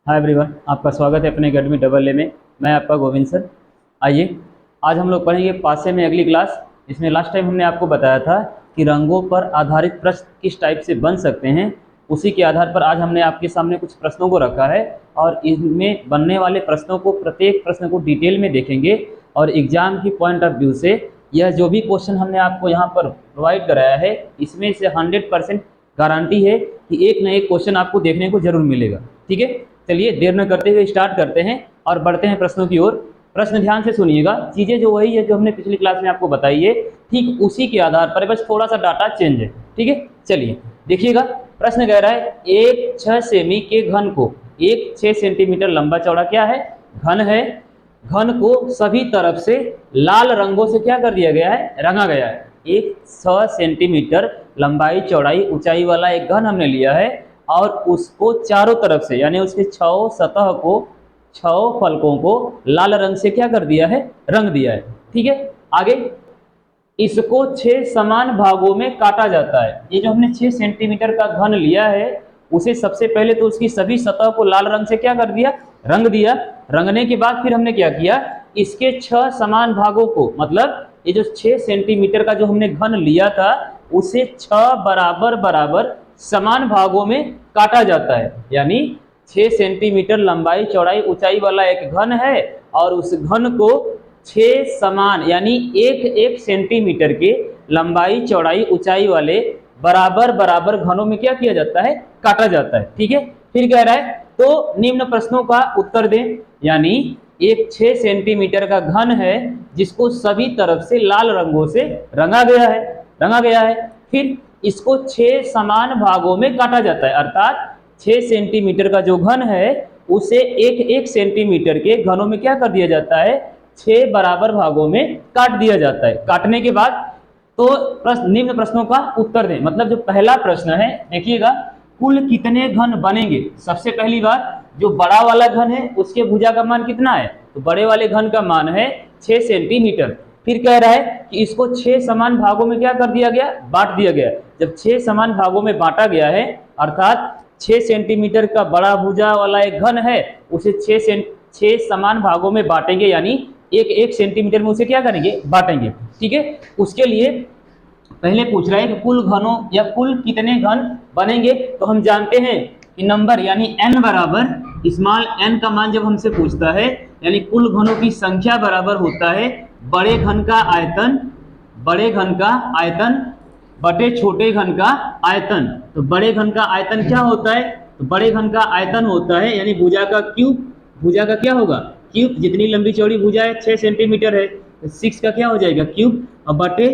Hi everyone, आपका स्वागत है अपने एकेडमी डबल ए में। मैं आपका गोविंद सर। आइए, आज हम लोग पढ़ेंगे पासे में अगली क्लास। इसमें लास्ट टाइम हमने आपको बताया था कि रंगों पर आधारित प्रश्न किस टाइप से बन सकते हैं। उसी के आधार पर आज हमने आपके सामने कुछ प्रश्नों को रखा है और इनमें बनने वाले प्रश्नों को, प्रत्येक प्रश्न को डिटेल में देखेंगे और एग्जाम की पॉइंट ऑफ व्यू से यह जो भी क्वेश्चन हमने आपको यहाँ पर प्रोवाइड कराया है, इसमें से 100% गारंटी है कि एक न एक क्वेश्चन आपको देखने को जरूर मिलेगा। ठीक है, चलिए देर न करते हुए स्टार्ट करते हैं और बढ़ते हैं प्रश्नों की ओर। प्रश्न ध्यान से सुनिएगा, चीज़ें जो वही है जो हमने पिछली क्लास में आपको बताई है, ठीक उसी के आधार पर बस थोड़ा सा डाटा चेंज है। ठीक है, चलिए देखिएगा। प्रश्न कह रहा है एक 6 सेमी के घन को, एक 6 सेंटीमीटर लंबा चौड़ा क्या है, घन है। घन को सभी तरफ से लाल रंगों से क्या कर दिया गया है, रंगा गया है। एक 6 सेंटीमीटर लंबाई चौड़ाई ऊंचाई वाला एक घन हमने लिया है और उसको चारों तरफ से, यानी उसके 6 सतह को, 6 फलकों को लाल रंग से क्या कर दिया है, रंग दिया है। ठीक है, आगे इसको 6 समान भागों में काटा जाता है। ये जो हमने 6 सेंटीमीटर का घन लिया है, उसे सबसे पहले तो उसकी सभी सतह को लाल रंग से क्या कर दिया, रंग दिया। रंगने के बाद फिर हमने क्या किया, इसके 6 समान भागों को, मतलब ये जो 6 सेंटीमीटर का जो हमने घन लिया था, उसे 6 बराबर बराबर समान भागों में काटा जाता है। यानी 6 सेंटीमीटर लंबाई चौड़ाई ऊंचाई वाला एक घन है और उस घन को 6 समान, यानी एक एक सेंटीमीटर के लंबाई चौड़ाई ऊंचाई वाले बराबर बराबर घनों में क्या किया जाता है, काटा जाता है। ठीक है, फिर कह रहा है तो निम्न प्रश्नों का उत्तर दें। यानी एक 6 सेंटीमीटर का घन है जिसको सभी तरफ से लाल रंगों से रंगा गया है। फिर इसको 6 समान भागों में काटा जाता है, अर्थात 6 सेंटीमीटर का जो घन है उसे एक एक सेंटीमीटर के घनों में क्या कर दिया जाता है, 6 बराबर भागों में काट दिया जाता है। काटने के बाद तो निम्न प्रश्नों का उत्तर दें। मतलब जो पहला प्रश्न है, देखिएगा, कुल कितने घन बनेंगे। सबसे पहली बात, जो बड़ा वाला घन है उसके भुजा का मान कितना है, तो बड़े वाले घन का मान है 6 सेंटीमीटर। फिर कह रहा है कि इसको 6 समान भागों में क्या कर दिया गया, बांट दिया गया। जब 6 समान भागों में बांटा गया है, अर्थात 6 सेंटीमीटर का बड़ा भुजा वाला एक घन है, उसे 6 समान भागों में बांटेंगे, यानी एक एक सेंटीमीटर में उसे क्या करेंगे, बांटेंगे। ठीक है, उसके लिए पहले पूछ रहा है कि कुल घनों या कुल कितने घन बनेंगे। तो हम जानते हैं कि नंबर यानी n बराबर स्मॉल n का मान जब हमसे पूछता है, यानी कुल घनों की संख्या बराबर होता है बड़े घन का आयतन बटे छोटे घन का आयतन। तो बड़े घन का आयतन क्या होता है, तो बड़े घन का आयतन होता है यानी भुजा का क्यूब। भुजा का क्या होगा, क्यूब। जितनी लंबी चौड़ी भुजा है 6 सेंटीमीटर है, तो 6 का क्या हो जाएगा, क्यूब। और बटे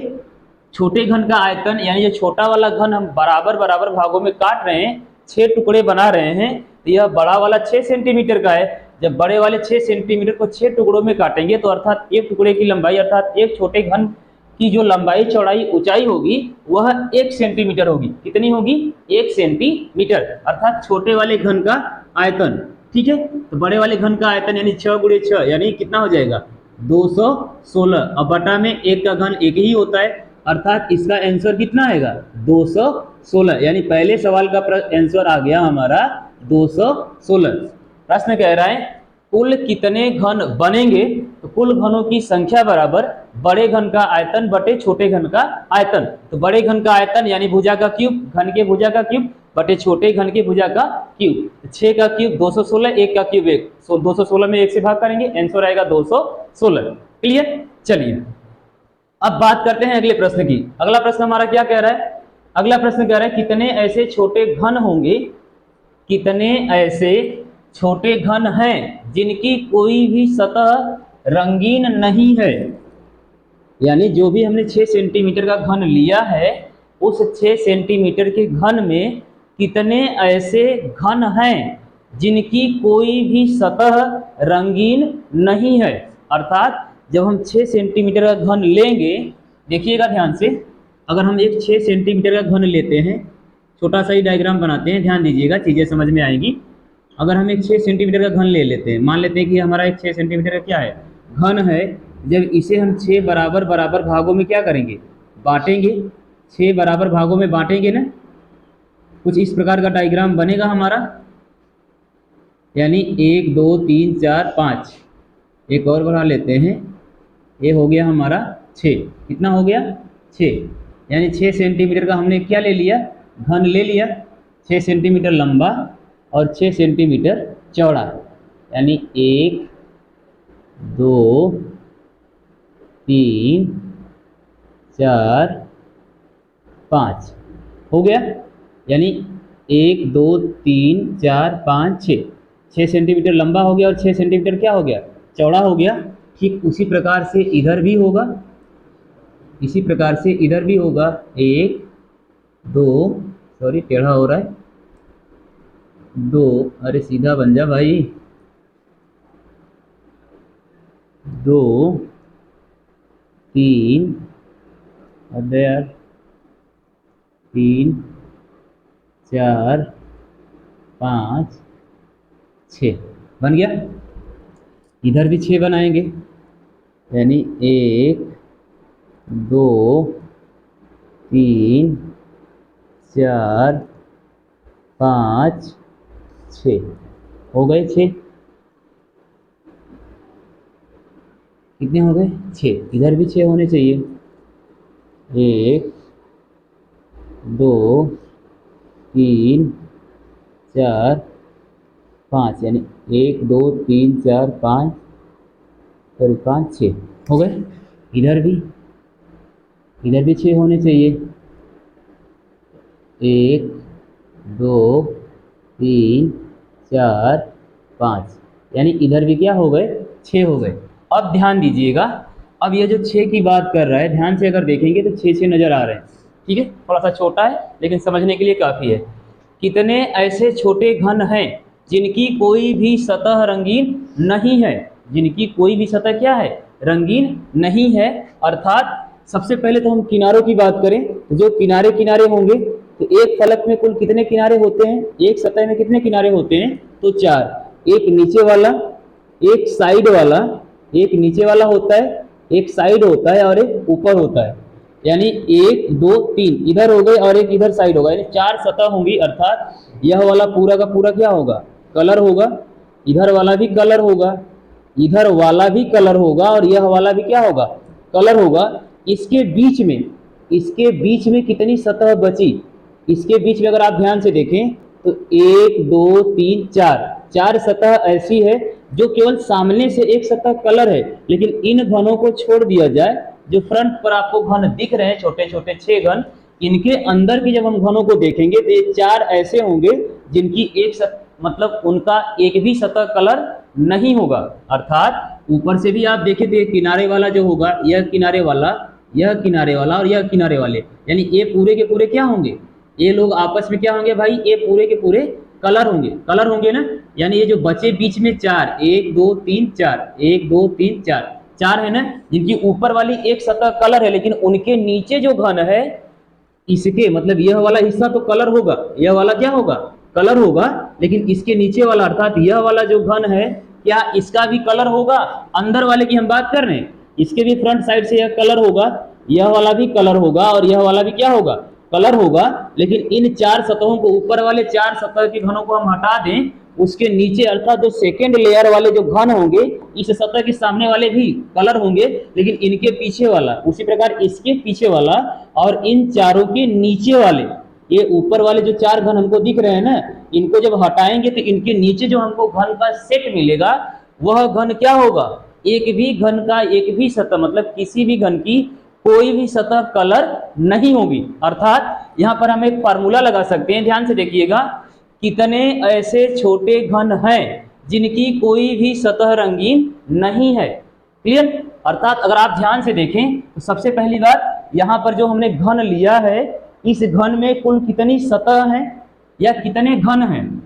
छोटे घन का आयतन, यानी ये छोटा वाला घन हम बराबर बराबर भागों में काट रहे हैं, 6 टुकड़े बना रहे हैं, तो यह बड़ा वाला 6 सेंटीमीटर का है। जब बड़े वाले 6 सेंटीमीटर को 6 टुकड़ों में काटेंगे तो अर्थात एक टुकड़े की लंबाई, अर्थात एक छोटे घन की जो लंबाई चौड़ाई ऊंचाई होगी वह 1 सेंटीमीटर होगी। कितनी होगी, 1 सेंटीमीटर, अर्थात छोटे वाले घन का आयतन। ठीक है, तो बड़े वाले घन का आयतन यानी 6 गुणे 6 यानी कितना हो जाएगा, 216। और बटा में एक का घन एक ही होता है, अर्थात इसका आंसर कितना आएगा, 216। यानी पहले सवाल का आंसर आ गया हमारा 216। प्रश्न कह रहा है कुल कितने घन बनेंगे, तो कुल घनों की संख्या बराबर बड़े घन का आयतन बटे छोटे घन का आयतन। तो बड़े घन का आयतन यानी भुजा का क्यूब, घन के भुजा का क्यूब, बटे छोटे घन की भुजा का क्यूब। 6 का क्यूब 216, 1 का क्यूब 1, 216 में 1 से भाग करेंगे, आंसर आएगा 216। क्लियर। चलिए अब बात करते हैं अगले प्रश्न की। अगला प्रश्न हमारा क्या कह रहा है, अगला प्रश्न कह रहा है कितने ऐसे छोटे घन होंगे, कितने ऐसे छोटे घन हैं जिनकी कोई भी सतह रंगीन नहीं है। यानी जो भी हमने 6 सेंटीमीटर का घन लिया है, उस 6 सेंटीमीटर के घन में कितने ऐसे घन हैं जिनकी कोई भी सतह रंगीन नहीं है। अर्थात जब हम 6 सेंटीमीटर का घन लेंगे, देखिएगा ध्यान से, अगर हम एक 6 सेंटीमीटर का घन लेते हैं, छोटा सा ही डायग्राम बनाते हैं, ध्यान दीजिएगा, चीज़ें समझ में आएगी। अगर हम एक 6 सेंटीमीटर का घन ले लेते हैं, मान लेते हैं कि हमारा एक 6 सेंटीमीटर का क्या है, घन है। जब इसे हम 6 बराबर बराबर भागों में क्या करेंगे, बांटेंगे, 6 बराबर भागों में बांटेंगे ना, कुछ इस प्रकार का डायग्राम बनेगा हमारा। यानी 1 2 3 4 5, एक और बढ़ा लेते हैं, ये हो गया हमारा 6। कितना हो गया? 6। यानी 6 सेंटीमीटर का हमने क्या ले लिया? घन ले लिया। 6 सेंटीमीटर लंबा और 6 सेंटीमीटर चौड़ा, यानी 1 2 3 4 5 हो गया। यानी 1 2 3 4 5 6, 6 सेंटीमीटर लंबा हो गया और 6 सेंटीमीटर क्या हो गया? चौड़ा हो गया। ठीक उसी प्रकार से इधर भी होगा, इसी प्रकार से इधर भी होगा। 1 2, सॉरी टेढ़ा हो रहा है, 2, अरे सीधा बन जा भाई, 2 3, अरे यार 3 4 5 6 बन गया। इधर भी 6 बनाएंगे, यानी 1 2 3 4 5 6 हो गए 6। कितने हो गए? 6। इधर भी 6 होने चाहिए। 1 2 3 4 5, यानी 1 2 3 4 5 और 5 6 हो गए। इधर भी 6 होने चाहिए। 1 2 3 4 5, यानी इधर भी क्या हो गए? 6 हो गए। अब ध्यान दीजिएगा, अब ये जो 6 की बात कर रहा है, ध्यान से अगर देखेंगे तो 6 नज़र आ रहे हैं। ठीक है, थोड़ा सा छोटा है लेकिन समझने के लिए काफ़ी है। कितने ऐसे छोटे घन हैं जिनकी कोई भी सतह रंगीन नहीं है? जिनकी कोई भी सतह क्या है? रंगीन नहीं है। अर्थात सबसे पहले तो हम किनारों की बात करें, तो जो किनारे किनारे होंगे, तो एक फलक में कुल कितने किनारे होते हैं? एक सतह में कितने किनारे होते हैं? तो 4। एक नीचे वाला, एक साइड वाला, एक नीचे वाला होता है, एक साइड होता है और एक ऊपर होता है। यानी 1 2 3 इधर हो गए और एक इधर साइड होगा, यानी 4 सतह होंगी। अर्थात यह वाला पूरा का पूरा क्या होगा? कलर होगा। इधर वाला भी कलर होगा, इधर वाला भी कलर होगा और यह वाला भी क्या होगा? कलर होगा। इसके बीच में कितनी सतह बची? इसके बीच में अगर आप ध्यान से देखें तो 1 2 3 4 सतह ऐसी है जो केवल सामने से एक सतह कलर है। लेकिन इन घनों को छोड़ दिया जाए, जो फ्रंट पर आपको घन दिख रहे हैं, छोटे छोटे 6 घन, इनके अंदर की जब हम घनों को देखेंगे तो ये 4 ऐसे होंगे जिनकी मतलब उनका एक भी सतह कलर नहीं होगा। अर्थात ऊपर से भी आप देखें तो ये किनारे वाला जो होगा, यह किनारे वाला, यह किनारे वाला और यह किनारे वाले, यानी ये पूरे के पूरे क्या होंगे? ये लोग आपस में क्या होंगे भाई? ये पूरे के पूरे कलर होंगे, कलर होंगे ना। यानी ये जो बचे बीच में 4, 1 2 3 4, 1 2 3 4 है ना, जिनकी ऊपर वाली एक सतह कलर है, लेकिन उनके नीचे जो घन है, इसके मतलब यह वाला हिस्सा तो कलर होगा, यह वाला क्या होगा? कलर होगा। लेकिन इसके नीचे वाला अर्थात यह वाला जो घन है, क्या इसका भी कलर होगा? अंदर वाले की हम बात कर रहे हैं, इसके भी फ्रंट साइड से यह कलर होगा, यह वाला भी कलर होगा और यह वाला भी क्या होगा? कलर होगा। लेकिन इन 4 सतहों को, ऊपर वाले 4 सतह के घनों को हम हटा दें, उसके नीचे अर्थात जो सेकेंड लेयर वाले जो घन होंगे, इस सतह के सामने वाले भी कलर होंगे, लेकिन इनके पीछे वाला, उसी प्रकार इसके पीछे वाला और इन चारों के नीचे वाले, ये ऊपर वाले जो 4 घन हमको दिख रहे हैं ना, इनको जब हटाएंगे तो इनके नीचे जो हमको घन का सेट मिलेगा, वह घन क्या होगा? एक भी घन का एक भी सतह, मतलब किसी भी घन की कोई भी सतह कलर नहीं होगी। अर्थात यहां पर हम एक फार्मूला लगा सकते हैं, ध्यान से देखिएगा, कितने ऐसे छोटे घन हैं जिनकी कोई भी सतह रंगीन नहीं है। क्लियर? अर्थात अगर आप ध्यान से देखें तो सबसे पहली बात, यहां पर जो हमने घन लिया है, इस घन में कुल कितनी सतह है या कितने घन हैं?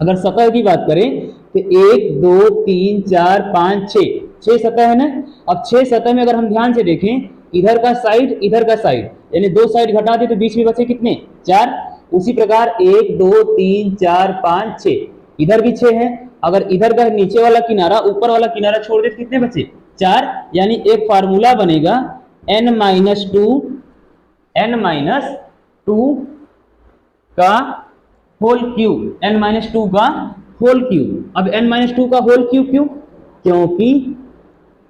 अगर सतह की बात करें तो 1 2 3 4 5 6 सतह है ना। अब 6 सतह में अगर हम ध्यान से देखें, इधर का साइड इधर का साइड, यानी 2 साइड घटा दे तो बीच में बचे कितने? 4। उसी प्रकार 1 2 3 4 5 6, इधर भी 6 है। अगर इधर का नीचे वाला किनारा ऊपर वाला किनारा छोड़ दे तो कितने बचे? 4। यानी एक फार्मूला बनेगा n-2 का होल क्यूब, n-2 का होल क्यूब। अब n-2 का होल क्यूब क्यों?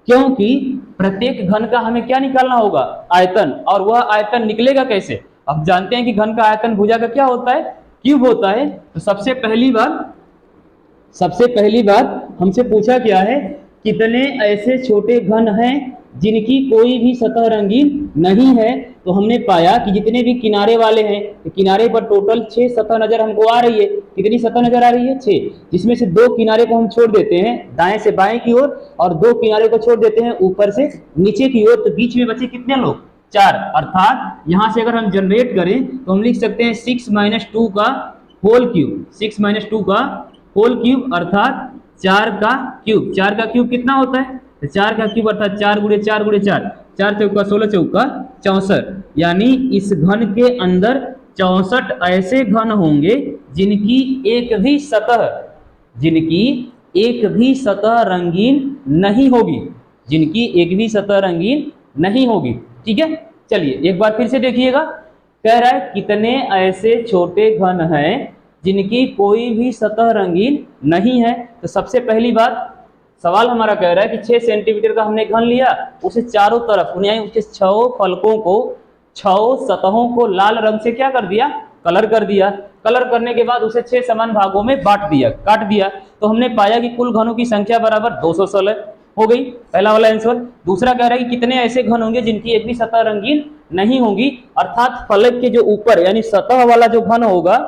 क्योंकि प्रत्येक घन का हमें क्या निकालना होगा? आयतन। और वह आयतन निकलेगा कैसे? अब जानते हैं कि घन का आयतन भुजा का क्या होता है? क्यूब होता है। तो सबसे पहली बात हमसे पूछा क्या है? कितने ऐसे छोटे घन हैं जिनकी कोई भी सतह रंगीन नहीं है? तो हमने पाया कि जितने भी किनारे वाले हैं, तो किनारे पर टोटल 6 सतह नजर हमको आ रही है। कितनी सतह नजर आ रही है? 6, जिसमें से 2 किनारे को हम छोड़ देते हैं दाएं से बाएं की ओर, और 2 किनारे को छोड़ देते हैं ऊपर से नीचे की ओर। तो बीच में बचे कितने लोग? 4। अर्थात यहां से अगर हम जनरेट करें तो हम लिख सकते हैं 6 - 2 का होल क्यूब। 6 - 2 का होल क्यूब अर्थात 4 का क्यूब। 4 का क्यूब कितना होता है? तो 4 का क्यूब अर्थात 4 × 4 × 4, 4 चौका 16, चौका 64। यानी इस घन के अंदर 64 ऐसे घन होंगे जिनकी एक भी सतह रंगीन नहीं होगी। जिनकी एक भी सतह रंगीन नहीं होगी। ठीक है, चलिए एक बार फिर से देखिएगा। कह रहा है कितने ऐसे छोटे घन हैं जिनकी कोई भी सतह रंगीन नहीं है। तो सबसे पहली बात, सवाल हमारा कह रहा है कि 6 सेंटीमीटर का हमने घन लिया, उसे चारों तरफ यानी उसके 6 फलकों को, 6 सतहों को लाल रंग से क्या कर दिया? कलर कर दिया। कलर करने के बाद उसे 6 समान भागों में बांट दिया, काट दिया। तो हमने पाया कि कुल घनों की संख्या बराबर 216 हो गई। पहला वाला आंसर। दूसरा कह रहा है कि कितने ऐसे घन होंगे जिनकी एक भी सतह रंगीन नहीं होगी? अर्थात फलक के जो ऊपर यानी सतह वाला जो घन होगा,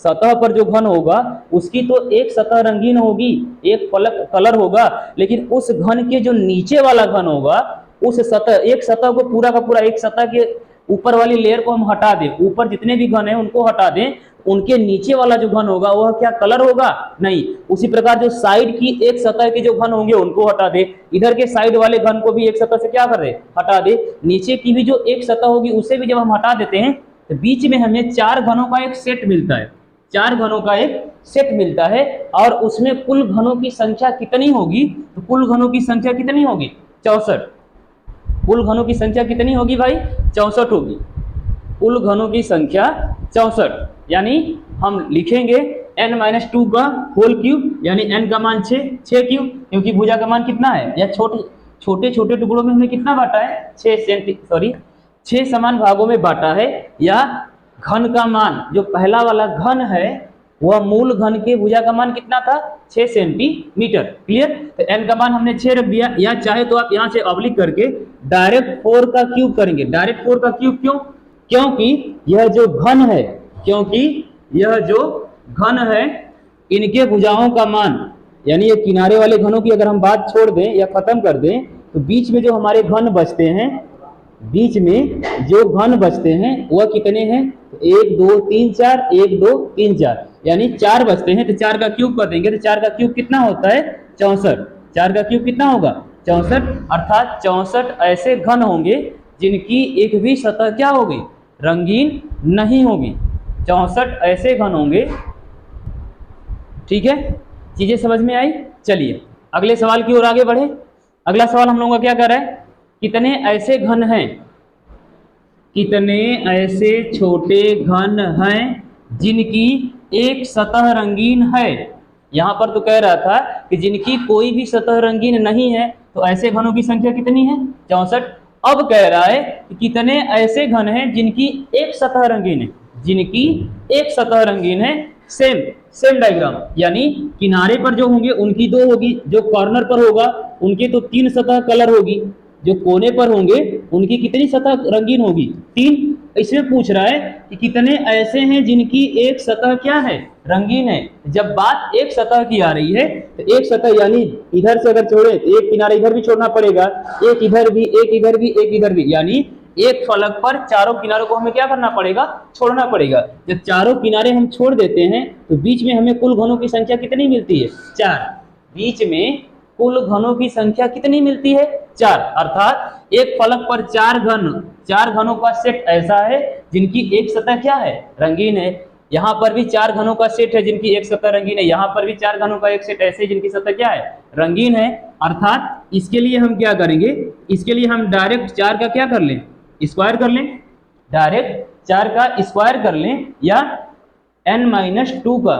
सतह पर जो घन होगा उसकी तो एक सतह रंगीन होगी, एक फलक कलर होगा, लेकिन उस घन के जो नीचे वाला घन होगा, उस सतह, एक सतह को पूरा का पूरा, एक सतह के ऊपर वाली लेयर को हम हटा दें, ऊपर जितने भी घन हैं उनको हटा दें, उनके नीचे वाला जो घन होगा वह क्या कलर होगा? नहीं। उसी प्रकार जो साइड की एक सतह के जो घन होंगे उनको हटा दे, इधर के साइड वाले घन को भी एक सतह से क्या कर दे? हटा दे। नीचे की भी जो एक सतह होगी उसे भी जब हम हटा देते हैं तो बीच में हमें 4 घनों का एक सेट मिलता है। 4 घनों का एक सेट मिलता है। और उसमें कुल घनों की संख्या कितनी होगी? तो कुल घनों की संख्या कितनी होगी? 64। कुल घनों की संख्या कितनी होगी भाई? 64 होगी। कुल घनों की संख्या 64। यानी हम लिखेंगे n-2 का होल क्यूब, यानी n का मान 6 क्यूब, क्योंकि भुजा का मान कितना है? या छोटे छोटे टुकड़ों में हमने कितना बांटा है? 6 समान भागों में बांटा है। या घन का मान, जो पहला वाला घन है वह मूल घन के भुजा का मान कितना था? 6 सेंटीमीटर। क्लियर? तो n का मान हमने 6 रख दिया। या चाहे तो आप यहां से ऑब्लिक करके डायरेक्ट 4 का क्यूब करेंगे। डायरेक्ट 4 का क्यूब क्यों? क्योंकि यह जो घन है इनके भुजाओं का मान, यानी ये किनारे वाले घनों की अगर हम बात छोड़ दें या खत्म कर दें, तो बीच में जो हमारे घन बचते हैं, बीच में जो घन बचते हैं वह कितने हैं? 1 2 3 4, 1 2 3 4, यानी 4 बचते हैं। तो 4 का क्यूब कर देंगे तो 4 का क्यूब कितना होता है? 64। 4 का क्यूब कितना होगा? 64। अर्थात 64 ऐसे घन होंगे जिनकी एक भी सतह क्या होगी? रंगीन नहीं होगी। 64 ऐसे घन होंगे। ठीक है, चीजें समझ में आई? चलिए अगले सवाल की ओर आगे बढ़े। अगला सवाल हम लोगों का क्या कर रहा है? कितने ऐसे घन हैं, कितने ऐसे छोटे घन हैं जिनकी एक सतह रंगीन है? यहां पर तो कह रहा था कि जिनकी कोई भी सतह रंगीन नहीं है, तो ऐसे घनों की संख्या कितनी है? 64। अब कह रहा है कि कितने ऐसे घन हैं जिनकी एक सतह रंगीन है? जिनकी एक सतह रंगीन है। सेम डायग्राम, यानी किनारे पर जो होंगे उनकी 2 होगी, जो कॉर्नर पर होगा उनकी तो 3 सतह कलर होगी, जो कोने पर होंगे उनकी कितनी सतह रंगीन होगी? 3। इसमें पूछ रहा है कि कितने ऐसे हैं जिनकी एक सतह क्या है? रंगीन है। जब बात एक सतह की आ रही है तो एक सतह यानी इधर से अगर छोड़े तो एक किनारा इधर भी छोड़ना पड़ेगा, एक इधर भी, एक इधर भी, एक इधर भी, यानी एक फलक पर चारों किनारों को हमें क्या करना पड़ेगा? छोड़ना पड़ेगा। जब चारों किनारे हम छोड़ देते हैं तो बीच में हमें कुल घनों की संख्या कितनी मिलती है? 4। बीच में कुल घनों की संख्या कितनी मिलती है? 4। अर्थात एक फलक पर 4 घनों का सेट ऐसा है जिनकी एक सतह क्या है? रंगीन है। यहाँ पर भी 4 घनों का सेट है जिनकी एक सतह रंगीन है। यहाँ पर भी 4 घनों का एक सेट ऐसे जिनकी सतह क्या है? रंगीन है। अर्थात इसके लिए हम क्या करेंगे? इसके लिए हम डायरेक्ट 4 का क्या कर लें? स्क्वायर कर लें। डायरेक्ट 4 का स्क्वायर कर लें, या n - 2 का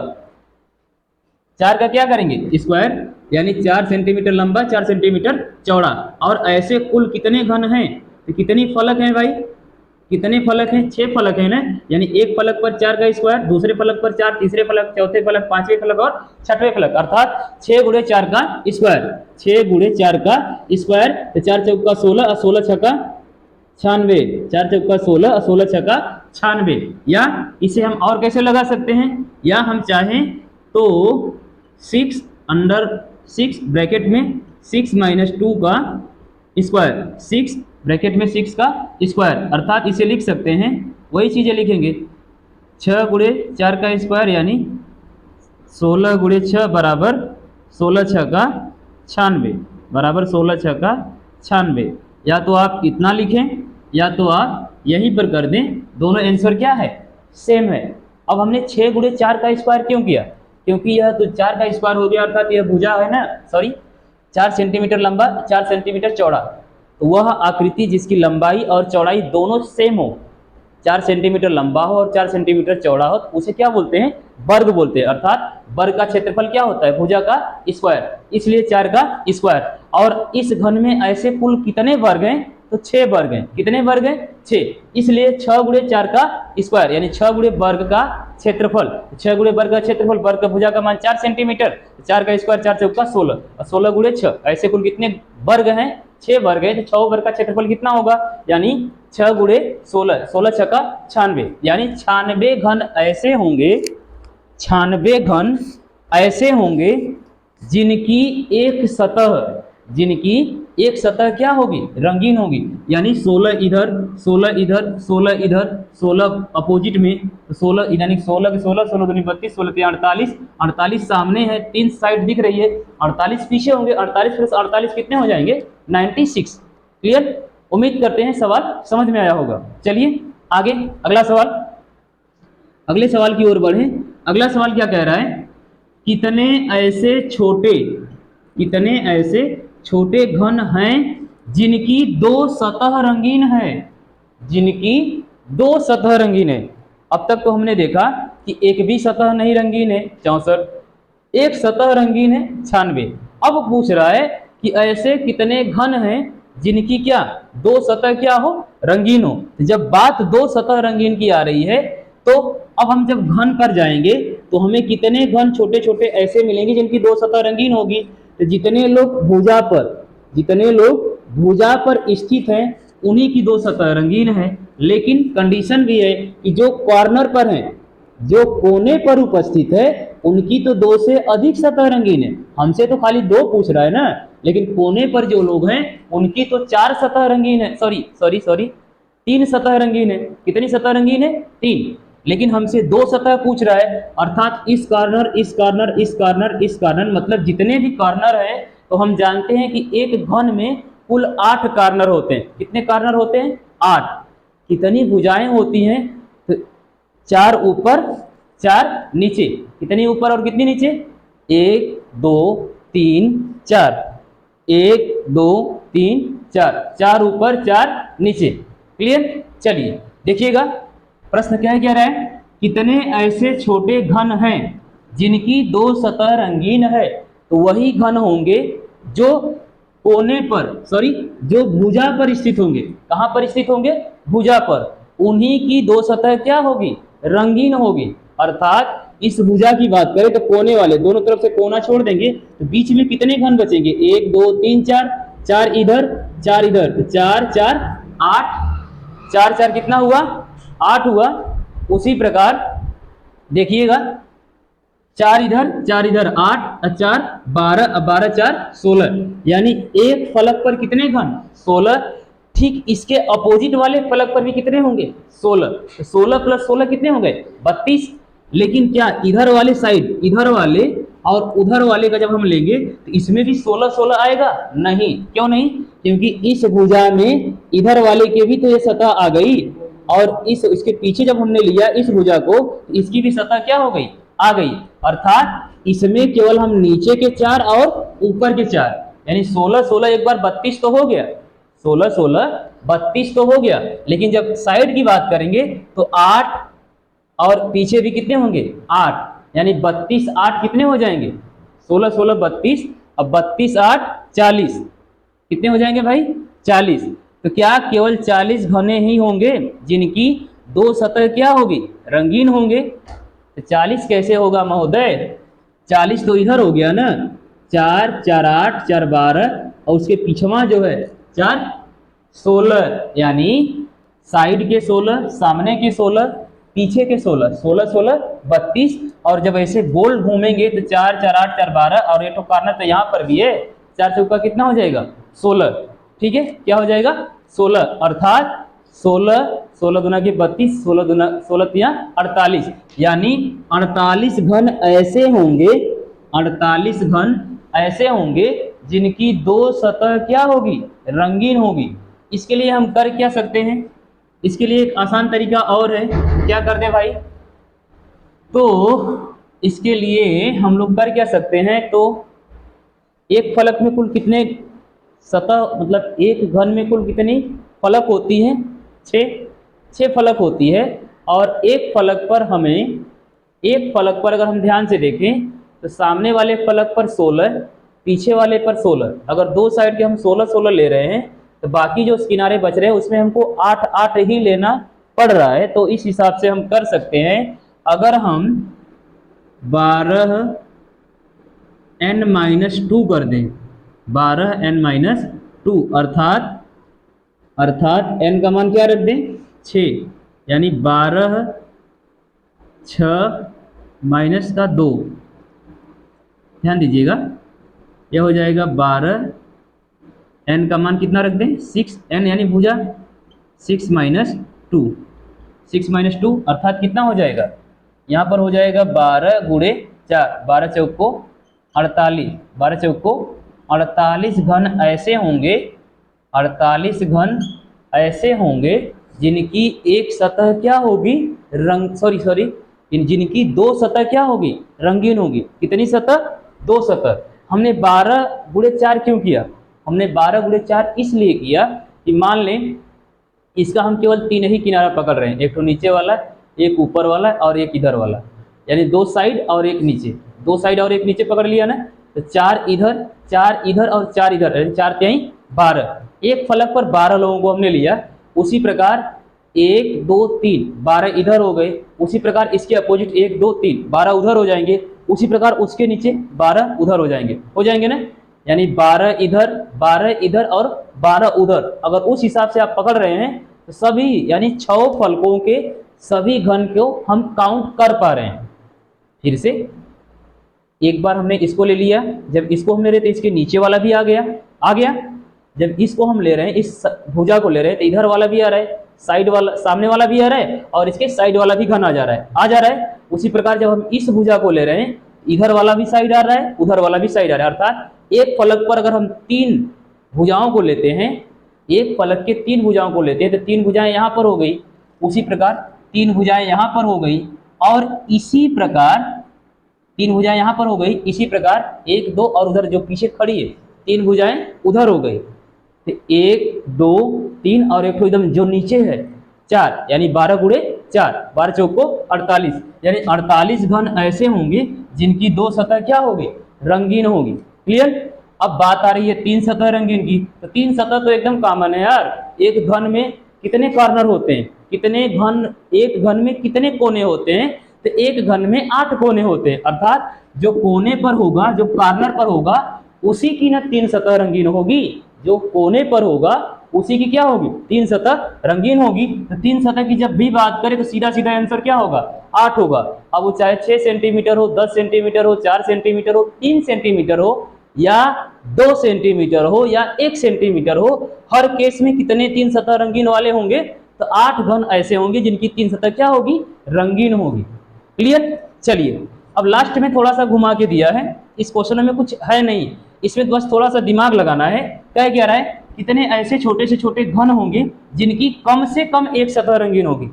4 का क्या करेंगे स्क्वायर, यानी 4 सेंटीमीटर लंबा 4 सेंटीमीटर चौड़ा। और ऐसे कुल कितने घन हैं, तो कितनी फलक हैं भाई, कितने फलक हैं, 6 फलक हैं ना, यानी एक फलक पर 4 का स्क्वायर, दूसरे फलक पर 4, तीसरे फलक, चौथे फलक, पांचवें फलक और छठवें फलक, अर्थात 6 गुणे 4 का स्क्वायर, 6 गुणे 4 का स्क्वायर। तो 4 चौका 16 और 16 छक्का 96, 4 चौका 16 और 16 छक्का 96। या इसे हम और कैसे लगा सकते हैं, या हम चाहें तो 6 अंडर 6 ब्रैकेट में 6 माइनस 2 का स्क्वायर, 6 ब्रैकेट में 6 का स्क्वायर, अर्थात इसे लिख सकते हैं, वही चीज़ें लिखेंगे 6 गुणे 4 का स्क्वायर, यानी 16 गुणे 6 बराबर 16 छः का 96, बराबर 16 छः का 96। या तो आप इतना लिखें या तो आप यहीं पर कर दें, दोनों आंसर क्या है, सेम है। अब हमने 6 गुणे 4 का स्क्वायर क्यों किया, क्योंकि यह तो 4 का स्क्वायर हो गया, अर्थात यह भुजा है ना, सॉरी 4 सेंटीमीटर लंबा 4 सेंटीमीटर चौड़ा, तो वह आकृति जिसकी लंबाई और चौड़ाई दोनों सेम हो, 4 सेंटीमीटर लंबा हो और 4 सेंटीमीटर चौड़ा हो, तो उसे क्या बोलते हैं, वर्ग बोलते हैं। अर्थात वर्ग का क्षेत्रफल क्या होता है, भुजा का स्क्वायर, इसलिए 4 का स्क्वायर। और इस घन में ऐसे कुल कितने वर्ग हैं, तो 6 वर्ग हैं। कितने वर्ग हैं, 6, इसलिए 6 गुणे 4 का स्क्वायर, यानी 6 गुणे वर्ग का क्षेत्रफल, 6 गुणे वर्ग का क्षेत्रफल, वर्ग का भुजा का मान 4 सेंटीमीटर, 4 का स्क्वायर 4 चौका 16 और 16 गुणे 6, ऐसे कुल कितने वर्ग हैं, 6 वर्ग है। तो 6 वर्ग का क्षेत्रफल कितना होगा, यानी 6 गुणे 16, 16 छः का 96, यानी 96 घन ऐसे होंगे, 96 घन ऐसे होंगे जिनकी एक सतह क्या होगी, रंगीन होगी, यानी 16 इधर 16 इधर 16 इधर 16 अपोजिट में, तो 16 यानी 16 के 16, 16 दूनी 32, 16 के 48, 48 सामने है, 3 साइड दिख रही है, 48 पीछे होंगे, 48 प्लस 48 कितने हो जाएंगे, 96। क्लियर, उम्मीद करते हैं सवाल समझ में आया होगा। चलिए आगे अगला सवाल, अगले सवाल की ओर बढ़ें। अगला सवाल क्या कह रहा है, कितने ऐसे छोटे घन हैं जिनकी 2 सतह रंगीन है, जिनकी 2 सतह रंगीन है। अब तक तो हमने देखा कि एक भी सतह नहीं रंगीन है 64, एक सतह रंगीन है 96। अब पूछ रहा है कि ऐसे कितने घन हैं जिनकी क्या 2 सतह क्या हो, रंगीन हो। जब बात 2 सतह रंगीन की आ रही है, तो अब हम जब घन पर जाएंगे तो हमें कितने घन छोटे छोटे ऐसे मिलेंगे जिनकी 2 सतह रंगीन होगी। तो जितने लोग भुजा पर स्थित हैं उन्हीं की 2 सतह रंगीन है, लेकिन कंडीशन भी है कि जो कॉर्नर पर हैं, जो कोने पर उपस्थित है, उनकी तो 2 से अधिक सतह रंगीन है। हमसे तो खाली 2 पूछ रहा है ना, लेकिन कोने पर जो लोग हैं उनकी तो 4 सतह रंगीन है, सॉरी 3 सतह रंगीन है। कितनी सतह रंगीन है, 3, लेकिन हमसे 2 सतह पूछ रहा है, अर्थात इस कॉर्नर इस कॉर्नर इस कॉर्नर इस कॉर्नर, मतलब जितने भी कॉर्नर है। तो हम जानते हैं कि एक घन में कुल 8 कॉर्नर होते हैं। कितने कॉर्नर होते हैं, 8। कितनी भुजाएं होती हैं, तो 4 ऊपर 4 नीचे। कितनी ऊपर और कितनी नीचे, 1 2 3 4, 1 2 3 4, 4 ऊपर 4 नीचे। क्लियर, चलिए देखिएगा प्रश्न क्या कह रहा है, कितने ऐसे छोटे घन हैं जिनकी 2 सतह रंगीन है। तो वही घन होंगे जो कोने पर, जो भुजा पर स्थित होंगे। कहां पर स्थित होंगे, भुजा पर, उन्हीं की 2 सतह क्या होगी, रंगीन होगी। अर्थात इस भुजा की बात करें तो कोने वाले दोनों तरफ से कोना छोड़ देंगे तो बीच में कितने घन बचेंगे, 1 2 3 4, 4 इधर 4 इधर, तो 4 4 8, 4 4 कितना हुआ, 8 हुआ। उसी प्रकार देखिएगा 4 इधर 8 और 4 12, 12 4 16, यानी एक फलक पर कितने घन, 16। ठीक इसके अपोजिट वाले फलक पर भी कितने होंगे, 16। तो 16 प्लस 16 कितने होंगे, 32। लेकिन क्या इधर वाले साइड, इधर वाले और उधर वाले का जब हम लेंगे तो इसमें भी 16 16 आएगा, नहीं। क्यों नहीं, क्योंकि इस भुजा में इधर वाले के भी तो ये सतह आ गई, और इसके पीछे जब हमने लिया इस भुजा को, इसकी भी सतह क्या हो गई, आ गई। अर्थात इसमें केवल हम नीचे के 4 और ऊपर के 4, यानी 16 16 एक बार 32 तो हो गया, 16 16 32 तो हो गया। लेकिन जब साइड की बात करेंगे तो 8 और पीछे भी कितने होंगे, 8, यानी 32 8 कितने हो जाएंगे, 16 16 32, अब 32 8 40, कितने हो जाएंगे भाई 40। तो क्या केवल 40 घने ही होंगे जिनकी दो सतह क्या होगी, रंगीन होंगे। तो 40 कैसे होगा महोदय, 40 तो इधर हो गया ना, 4 4 8 4 12, और उसके पिछवा जो है 4 16, यानी साइड के 16, सामने के 16, पीछे के 16, 16 16 32, और जब ऐसे गोल घूमेंगे तो 4 4 8 4 12, और ये तो कॉर्नर तो यहाँ पर भी है, 4 चौका कितना हो जाएगा 16, ठीक है, क्या हो जाएगा 16, अर्थात 16 16 दुना के 32, 16 दुना 16 तिया 48, यानी 48 घन ऐसे होंगे, 48 घन ऐसे होंगे जिनकी दो सतह क्या होगी, रंगीन होगी। इसके लिए हम कर क्या सकते हैं, इसके लिए एक आसान तरीका और है, क्या कर दे भाई, तो इसके लिए हम लोग कर क्या सकते हैं, तो एक फलक में कुल कितने सतह, मतलब एक घन में कुल कितनी फलक होती है, 6 फलक होती है। और एक फलक पर हमें, एक फलक पर अगर हम ध्यान से देखें तो सामने वाले फलक पर 16, पीछे वाले पर 16, अगर दो साइड के हम 16 16 ले रहे हैं तो बाकी जो किनारे बच रहे हैं उसमें हमको 8 8 ही लेना पड़ रहा है। तो इस हिसाब से हम कर सकते हैं, अगर हम 12n-2 कर दें, 12n-2, अर्थात n का मान क्या रख दें 6, यानी 12 6 माइनस का 2, ध्यान दीजिएगा, यह हो जाएगा 12, n का मान कितना रख दें 6n, यानी भुजा 6 माइनस 2, 6 माइनस 2 अर्थात कितना हो जाएगा, यहाँ पर हो जाएगा 12 गुणे 4, 12 चौको 48, 12 चौको 48 घन ऐसे होंगे, 48 घन ऐसे होंगे जिनकी एक सतह क्या होगी, जिनकी दो सतह क्या होगी, रंगीन होगी। कितनी सतह, दो सतह। हमने 12 गुणे 4 क्यों किया, हमने 12 गुणे 4 इसलिए किया कि मान लें इसका हम केवल 3 ही किनारा पकड़ रहे हैं, एक तो नीचे वाला, एक ऊपर वाला और एक इधर वाला, यानी 2 साइड और एक नीचे, 2 साइड और एक नीचे पकड़ लिया ना, तो 4 इधर 4 इधर और 4 इधर, यानी 4 तिहाई 12, एक फलक पर 12 लोगों को हमने लिया। उसी प्रकार 1 2 3 12 इधर हो गए, उसी प्रकार इसके अपोजिट 1 2 3 12 उधर हो जाएंगे, उसी प्रकार उसके नीचे 12 उधर हो जाएंगे ना, यानी 12 इधर और 12 उधर। अगर उस हिसाब से आप पकड़ रहे हैं तो सभी यानी 6 फलकों के सभी घन को हम काउंट कर पा रहे हैं। फिर से एक बार हमने इसको ले लिया, जब इसको हम ले रहे थे इसके नीचे वाला भी आ गया। जब इसको हम ले रहे हैं, इस भुजा को ले रहे हैं, तो इधर वाला भी आ रहा है, साइड वाला सामने वाला भी आ रहा है, और इसके साइड वाला भी घन आ जा रहा है। उसी प्रकार जब हम इस भुजा को ले रहे हैं, इधर वाला भी साइड आ रहा है, उधर वाला भी साइड आ रहा है। अर्थात एक फलक पर अगर हम 3 भुजाओं को लेते हैं, एक फलक के 3 भुजाओं को लेते हैं, तो 3 भुजाएं यहाँ पर हो गई, उसी प्रकार 3 भुजाएं यहाँ पर हो गई, और इसी प्रकार 3 भुजाएं यहाँ पर हो गई, इसी प्रकार 1 2 और उधर जो पीछे खड़ी है 3 भुजाएं उधर हो गई, तो 1 2 3 और एक तो एकदम जो नीचे है 4, यानी 12 गुणे 4, 12 चौको 48, यानी 48 घन ऐसे होंगे जिनकी दो सतह क्या होगी, रंगीन होगी। क्लियर। अब बात आ रही है 3 सतह रंगीन की, तो 3 सतह तो एकदम कॉमन है यार। एक घन में कितने कॉर्नर होते हैं, कितने घन, एक घन में कितने कोने होते हैं, तो एक घन में 8 कोने होते हैं। अर्थात जो कोने पर होगा, जो कॉर्नर पर होगा, उसी की ना 3 सतह रंगीन होगी, जो कोने पर होगा उसी की क्या होगी, 3 सतह रंगीन होगी। तो 3 सतह की जब भी बात करें तो सीधा सीधा आंसर क्या होगा, 8 होगा। अब वो चाहे 6 सेंटीमीटर हो, 10 सेंटीमीटर हो, 4 सेंटीमीटर हो, 3 सेंटीमीटर हो, या 2 सेंटीमीटर हो, या 1 सेंटीमीटर हो, हर केस में कितने 3 सतह रंगीन वाले होंगे, तो 8 घन ऐसे होंगे जिनकी 3 सतह क्या होगी, रंगीन होगी। क्लियर। चलिए अब लास्ट में थोड़ा सा घुमा के दिया है, इस क्वेश्चन में कुछ है नहीं, इसमें बस थोड़ा सा दिमाग लगाना है। क्या रहा है, कितने ऐसे छोटे से छोटे घन होंगे जिनकी कम से कम एक सतह रंगीन होगी।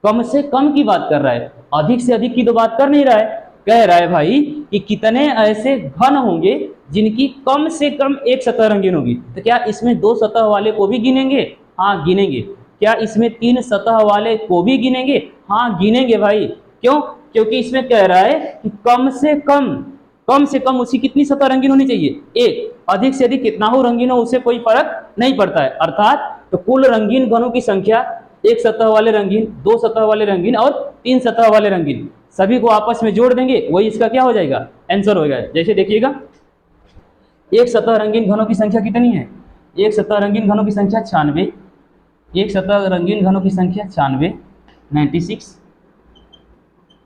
कम से कम की बात कर रहा है, अधिक से अधिक की तो बात कर नहीं रहा है। कह रहा है भाई कि कितने ऐसे घन होंगे जिनकी कम से कम एक सतह रंगीन होगी। तो क्या इसमें 2 सतह वाले को भी गिनेंगे? हाँ गिनेंगे। क्या इसमें 3 सतह वाले को भी गिनेंगे? हाँ गिनेंगे भाई। क्यों? क्योंकि इसमें कह रहा है कि कम कम से कम उसकी कितनी सतह रंगीन होनी चाहिए? एक। अधिक से अधिक कितना हो रंगीन हो उससे कोई फर्क नहीं पड़ता है। अर्थात तो कुल रंगीन घनों की संख्या, एक सतह वाले रंगीन, दो सतह वाले रंगीन और तीन सतह वाले रंगीन, सभी को आपस में जोड़ देंगे, वही इसका क्या हो जाएगा? आंसर हो जाएगा। जैसे देखिएगा, एक सतह रंगीन घनों की संख्या कितनी है? एक सतह रंगीन घनों की संख्या 96, एक सतह रंगीन घनों की संख्या 96,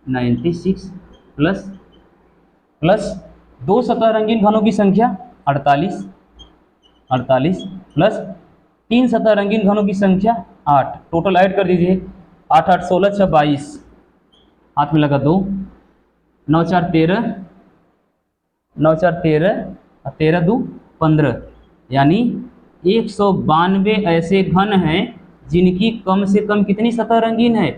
96 प्लस प्लस दो सतह रंगीन घनों की संख्या 48 प्लस तीन सतह रंगीन घनों की संख्या 8। टोटल ऐड कर दीजिए, 8 8 16 6 22, हाथ में लगा 2, 9 4 13, 9 4 13 और 13 2 15, यानी 192 ऐसे घन हैं जिनकी कम से कम कितनी सतह रंगीन है?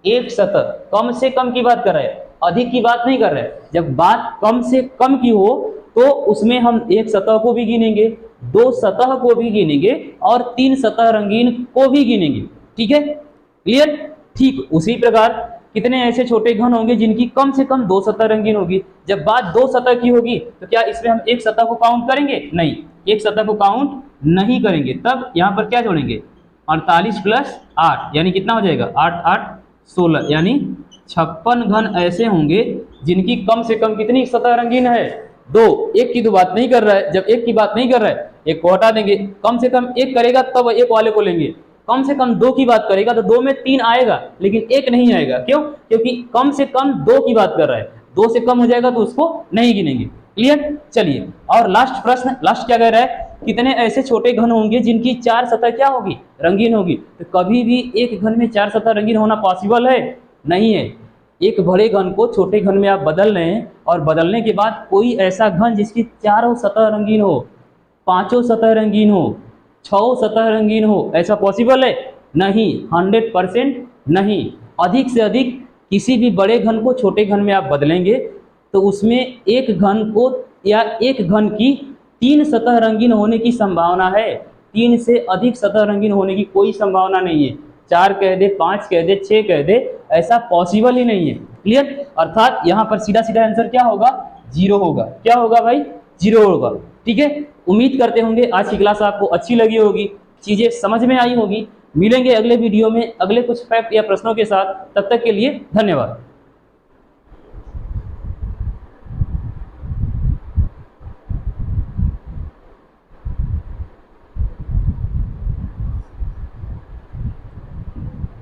एक सतह। कम से कम की बात कर रहे हैं, अधिक की बात नहीं कर रहे हैं। जब बात कम से कम की हो तो उसमें हम एक सतह को भी गिनेंगे, दो सतह को भी गिनेंगे और तीन सतह रंगीन को भी गिनेंगे। ठीक है, क्लियर? ठीक उसी प्रकार कितने ऐसे छोटे घन होंगे जिनकी कम से कम दो सतह रंगीन होगी। जब बात दो सतह की होगी तो क्या इसमें हम एक सतह को काउंट करेंगे? नहीं, एक सतह को काउंट नहीं करेंगे। तब यहाँ पर क्या जोड़ेंगे? 48 प्लस 8, यानी कितना हो जाएगा? 8 8 16, यानी 56 घन ऐसे होंगे जिनकी कम से कम कितनी सतह रंगीन है? दो। एक की तो बात नहीं कर रहा है। जब एक की बात नहीं कर रहा है, एक को हटा देंगे। कम से कम एक करेगा तब एक वाले को लेंगे। कम से कम दो की बात करेगा तो दो में तीन आएगा लेकिन एक नहीं आएगा। क्यों? क्योंकि कम से कम दो की बात कर रहा है, दो से कम हो जाएगा तो उसको नहीं गिनेंगे। क्लियर? चलिए, और लास्ट प्रश्न, लास्ट क्या कह रहा है? कितने ऐसे छोटे घन होंगे जिनकी चार सतह क्या होगी? रंगीन होगी। तो कभी भी एक घन में चार सतह रंगीन होना पॉसिबल है? नहीं है। एक बड़े घन को छोटे घन में आप बदल रहे हैं और बदलने के बाद कोई ऐसा घन जिसकी चारों सतह रंगीन हो, पांचों सतह रंगीन हो, छह सतह रंगीन हो, ऐसा पॉसिबल है? नहीं, 100% नहीं। अधिक से अधिक किसी भी बड़े घन को छोटे घन में आप बदलेंगे तो उसमें एक घन को या एक घन की तीन सतह रंगीन होने की संभावना है। तीन से अधिक सतह रंगीन होने की कोई संभावना नहीं है। चार कह दे, पांच कह दे, छह कह दे, ऐसा पॉसिबल ही नहीं है। क्लियर? अर्थात यहाँ पर सीधा सीधा आंसर क्या होगा? जीरो होगा। क्या होगा भाई? जीरो होगा। ठीक है, उम्मीद करते होंगे आज की क्लास आपको अच्छी लगी होगी, चीजें समझ में आई होगी। मिलेंगे अगले वीडियो में अगले कुछ फैक्ट या प्रश्नों के साथ। तब तक के लिए धन्यवाद।